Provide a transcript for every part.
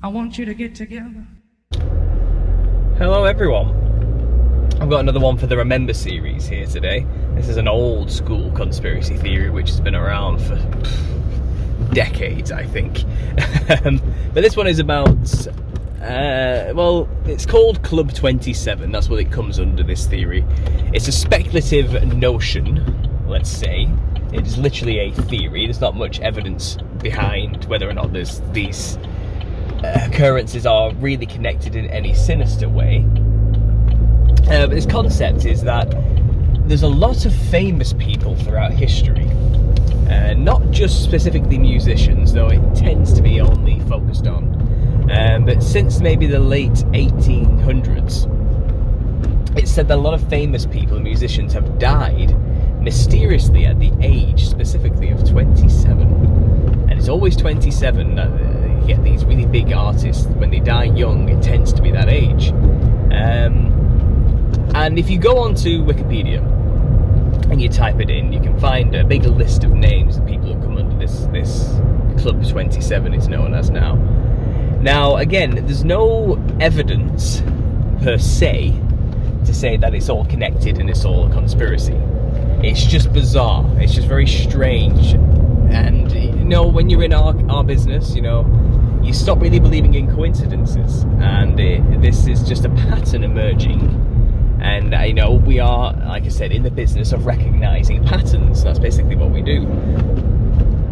I want you to get together. Hello everyone. I've got another one for the Remember series here today. This is an old school conspiracy theory which has been around for decades, I think. But this one is about, well, it's called Club 27. That's what it comes under, this theory. It's a speculative notion, let's say. It is literally a theory. There's not much evidence behind whether or not these occurrences are really connected in any sinister way. But this concept is that there's a lot of famous people throughout history, not just specifically musicians, though it tends to be only focused on, but since maybe the late 1800s, it's said that a lot of famous people and musicians have died mysteriously at the age specifically of 27. And it's always 27 that you get these really big artists. When they die young, it tends to be that age. And if you go onto Wikipedia and you type it in, you can find a big list of names of people who come under this Club 27 is known as now. Now, again, there's no evidence per se to say that it's all connected and it's all a conspiracy. It's just bizarre. It's just very strange. And, you know, when you're in our business, you know, you stop really believing in coincidences. And this is just a pattern emerging. And, you know, we are, like I said, in the business of recognizing patterns. That's basically what we do.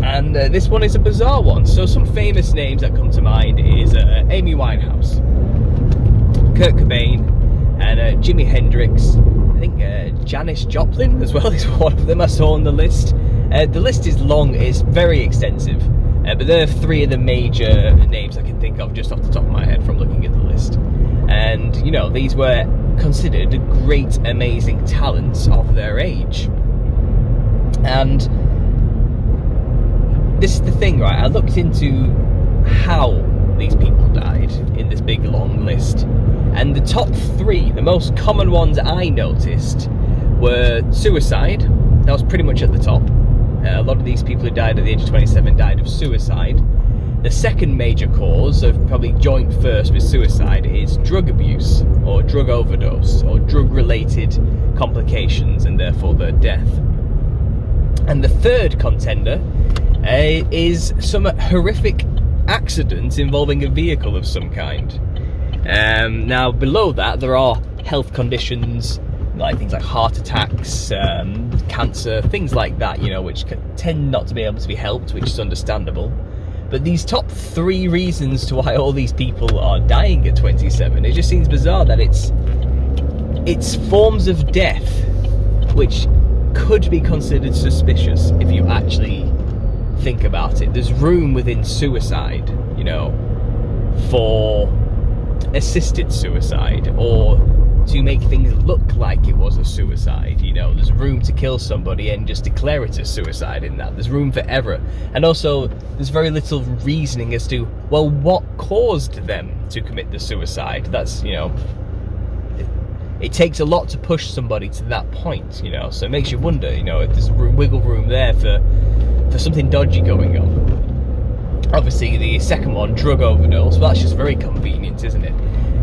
And this one is a bizarre one. So some famous names that come to mind is Amy Winehouse, Kurt Cobain, and Jimi Hendrix. I think Janis Joplin as well is one of them I saw on the list. The list is long, it's very extensive, but there are three of the major names I can think of just off the top of my head from looking at the list. And, you know, these were considered great, amazing talents of their age. And this is the thing, right? I looked into how these people died in this big, long list. And the top three, the most common ones I noticed, were suicide. That was pretty much at the top. A lot of these people who died at the age of 27 died of suicide. The second major cause, of probably joint first with suicide, is drug abuse, or drug overdose, or drug-related complications, and therefore their death. And the third contender is some horrific accident involving a vehicle of some kind. Now, below that, there are health conditions, like things like heart attacks, cancer, things like that, you know, which tend not to be able to be helped, which is understandable. But these top three reasons to why all these people are dying at 27, it just seems bizarre that it's forms of death which could be considered suspicious if you actually think about it. There's room within suicide, you know, for assisted suicide, or to make things look like it was a suicide. You know, there's room to kill somebody and just declare it a suicide in that. There's room for error. And also, there's very little reasoning as to, well, what caused them to commit the suicide. That's, you know, it takes a lot to push somebody to that point, you know, so it makes you wonder, you know, if there's wiggle room there for something dodgy going on. Obviously, the second one, drug overdose, well, that's just very convenient, isn't it?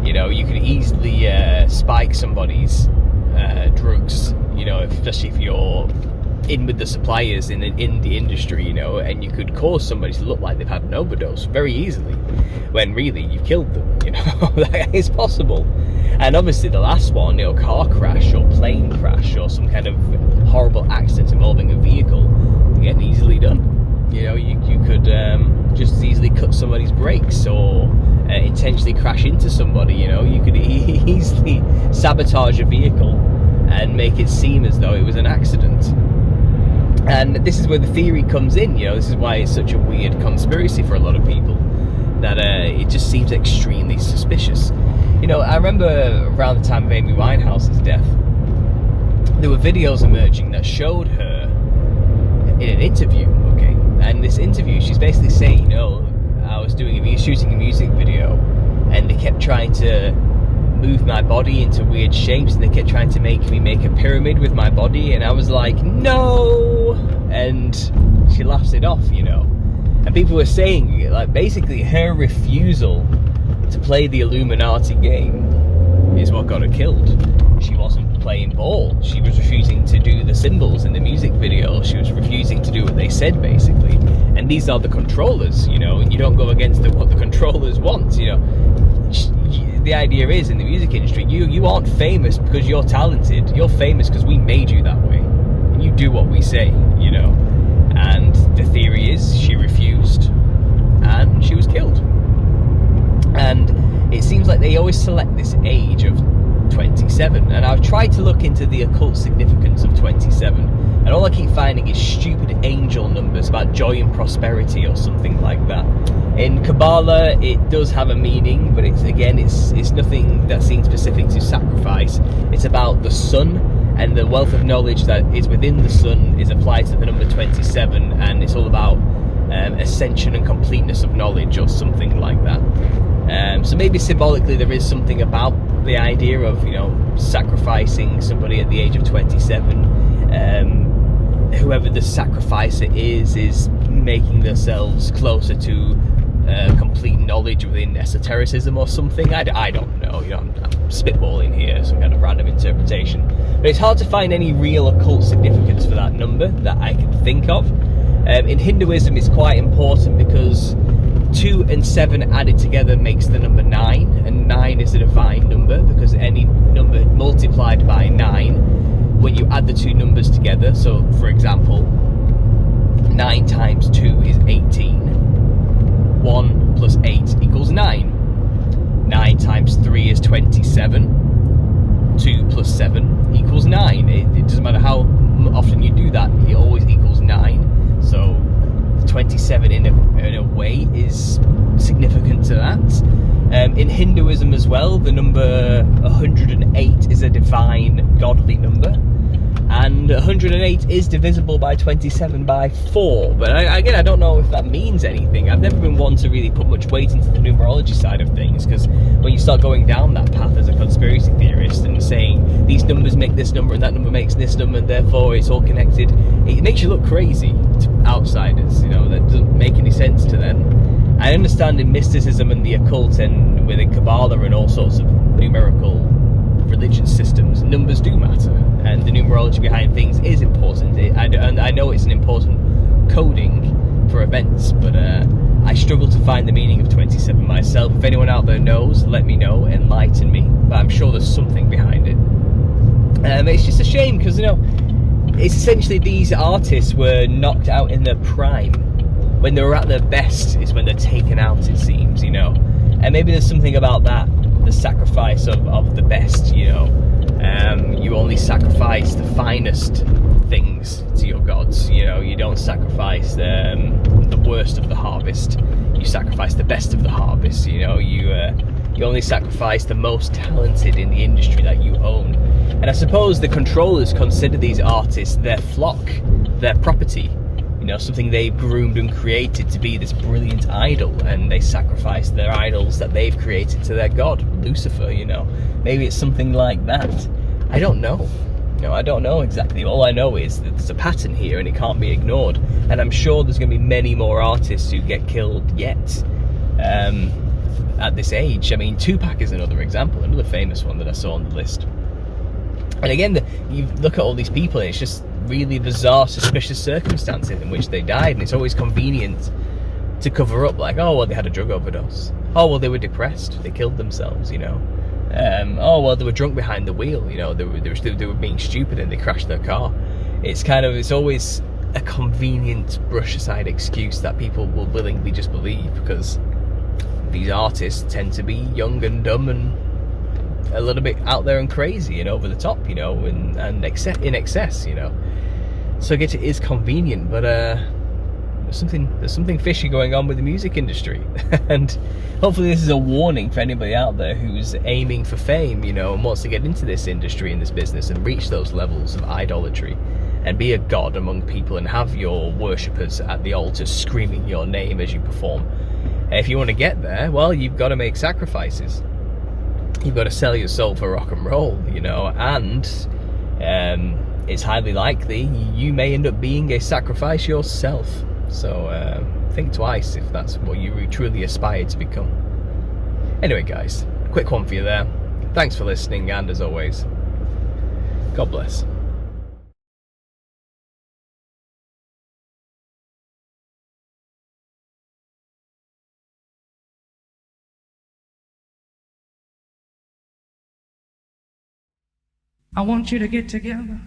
You know, you could easily spike somebody's drugs, you know, especially if you're in with the suppliers in the industry, you know, and you could cause somebody to look like they've had an overdose very easily, when really you killed them, you know. That is possible. And obviously the last one, you know, car crash or plane crash or some kind of horrible accident involving a vehicle, again, easily done. You know, you could just as easily cut somebody's brakes or intentionally crash into somebody, you know. You could easily sabotage a vehicle and make it seem as though it was an accident. And this is where the theory comes in, you know. This is why it's such a weird conspiracy for a lot of people, that it just seems extremely suspicious. You know, I remember around the time of Amy Winehouse's death, there were videos emerging that showed her in an interview, okay? And this interview, she's basically saying, you know, I was shooting a music video, and they kept trying to move my body into weird shapes, and they kept trying to make me make a pyramid with my body, and I was like, no! And she laughs it off, you know. And people were saying, like, basically her refusal to play the Illuminati game is what got her killed. She wasn't playing ball. She was refusing to do the symbols in the music video. She was refusing to do what they said, basically. And these are the controllers, you know, and you don't go against what the controllers want, you know. The idea is, in the music industry, you aren't famous because you're talented. You're famous because we made you that way. And you do what we say, you know. And the theory is she refused and she was killed. And it seems like they always select this age of 27, and I've tried to look into the occult significance of 27, and all I keep finding is stupid angel numbers about joy and prosperity or something like that. In Kabbalah it does have a meaning, but it's nothing that seems specific to sacrifice. It's about the sun, and the wealth of knowledge that is within the sun is applied to the number 27, and it's all about ascension and completeness of knowledge or something like that. So maybe symbolically there is something about the idea of, you know, sacrificing somebody at the age of 27. Whoever the sacrificer is making themselves closer to complete knowledge within esotericism or something. I don't know, you know, I'm spitballing here, some kind of random interpretation. But it's hard to find any real occult significance for that number that I can think of. In Hinduism it's quite important because 2 and 7 added together makes the number 9, and 9 is a divine number because any number multiplied by 9, when you add the two numbers together, so for example 9 times 2 is 18, 1 plus 8 equals 9, 9 times 3 is 27, 2 plus 7 equals 9. It doesn't matter how often you do that, it always equals 9. So 27 in a way is significant to that. In Hinduism as well, the number 108 is a divine godly number, and 108 is divisible by 27 by 4, but I don't know if that means anything. I've never been one to really put much weight into the numerology side of things, because when you start going down that path as a conspiracy theorist and saying these numbers make this number and that number makes this number and therefore it's all connected, it makes you look crazy to outsiders, you know. That doesn't make any sense to them. I understand in mysticism and the occult and within Kabbalah and all sorts of numerical religious systems, numbers do matter, and the numerology behind things is important. I know it's an important coding for events, but I struggle to find the meaning of 27 myself. If anyone out there knows, let me know, enlighten me, but I'm sure there's something behind it. It's just a shame because, you know, it's essentially these artists were knocked out in their prime. When they were at their best is when they're taken out, it seems, you know. And maybe there's something about that, the sacrifice of the best, you know. You only sacrifice the finest things to your gods, you know. You don't sacrifice the worst of the harvest. You sacrifice the best of the harvest, you know. You only sacrifice the most talented in the industry that you own. And I suppose the controllers consider these artists their flock, their property, you know, something they've groomed and created to be this brilliant idol, and they sacrifice their idols that they've created to their god, Lucifer, you know. Maybe it's something like that. I don't know. No, I don't know exactly. All I know is that there's a pattern here and it can't be ignored. And I'm sure there's going to be many more artists who get killed yet at this age. I mean, Tupac is another example, another famous one that I saw on the list. And again, you look at all these people and it's just really bizarre, suspicious circumstances in which they died, and it's always convenient to cover up, like, oh, well, they had a drug overdose. Oh, well, they were depressed, they killed themselves, you know. Oh, well, they were drunk behind the wheel, you know, they were being stupid and they crashed their car. It's always a convenient brush aside excuse that people will willingly just believe, because these artists tend to be young and dumb and a little bit out there and crazy and over the top, you know, and in excess, you know. So I guess it is convenient, but there's something fishy going on with the music industry. And hopefully this is a warning for anybody out there who's aiming for fame, you know, and wants to get into this industry and this business and reach those levels of idolatry and be a god among people and have your worshippers at the altar screaming your name as you perform. And if you want to get there, well, you've got to make sacrifices. You've got to sell your soul for rock and roll, you know, and it's highly likely you may end up being a sacrifice yourself. So think twice if that's what you truly aspire to become. Anyway, guys, quick one for you there. Thanks for listening, and as always, God bless. I want you to get together.